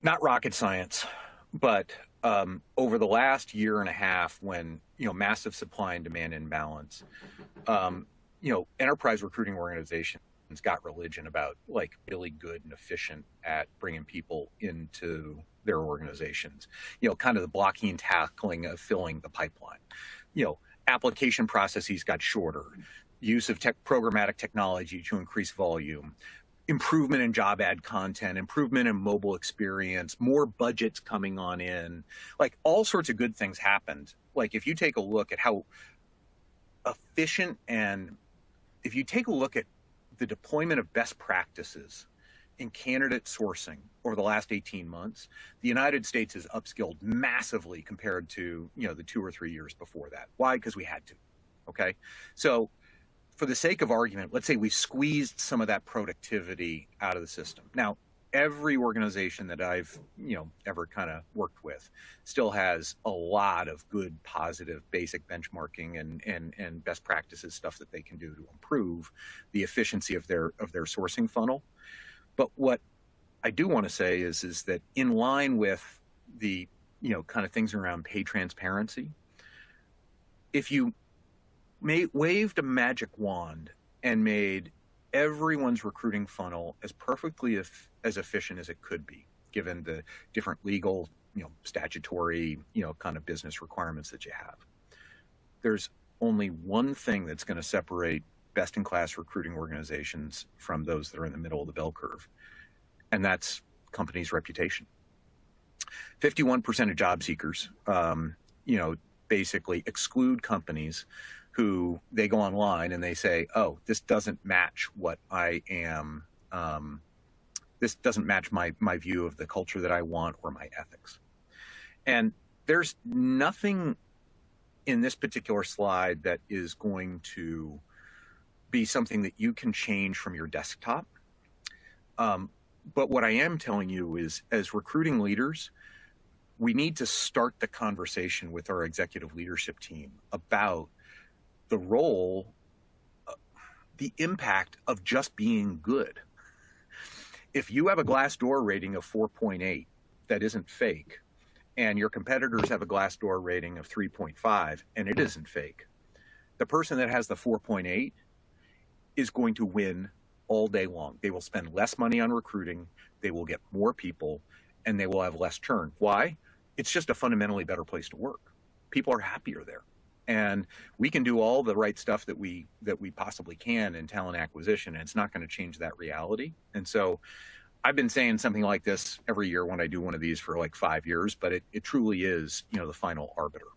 Not rocket science, but over the last year and a half, when massive supply and demand imbalance, enterprise recruiting organizations got religion about like really good and efficient at bringing people into their organizations. Kind of the blocking and tackling of filling the pipeline. Application processes got shorter. Use of programmatic technology to increase volume, improvement in job ad content, improvement in mobile experience, more budgets coming on in, like all sorts of good things happened. Like if you take a look at how efficient and if you take a look at the deployment of best practices in candidate sourcing over the last 18 months, the United States has upskilled massively compared to, the 2 or 3 years before that. Why? Because we had to. Okay. So for the sake of argument, let's say we squeezed some of that productivity out of the system. Now, every organization that I've, ever kind of worked with still has a lot of good, positive, basic benchmarking and best practices stuff that they can do to improve the efficiency of their sourcing funnel. But what I do want to say is that in line with the, kind of things around pay transparency, if you waved a magic wand and made everyone's recruiting funnel as perfectly as efficient as it could be, given the different legal, statutory, kind of business requirements that you have, there's only one thing that's going to separate best-in-class recruiting organizations from those that are in the middle of the bell curve, and that's companies' reputation. 51% of job seekers, basically exclude companies who they go online and they say, oh, this doesn't match what I am. This doesn't match my view of the culture that I want or my ethics. And there's nothing in this particular slide that is going to be something that you can change from your desktop. But what I am telling you is, as recruiting leaders, we need to start the conversation with our executive leadership team about the role, the impact of just being good. If you have a Glassdoor rating of 4.8 that isn't fake, and your competitors have a Glassdoor rating of 3.5 and it isn't fake, the person that has the 4.8 is going to win all day long. They will spend less money on recruiting, they will get more people, and they will have less churn. Why? It's just a fundamentally better place to work. People are happier there. And we can do all the right stuff that we possibly can in talent acquisition, and it's not going to change that reality. And so I've been saying something like this every year when I do one of these for like 5 years, but it truly is, the final arbiter.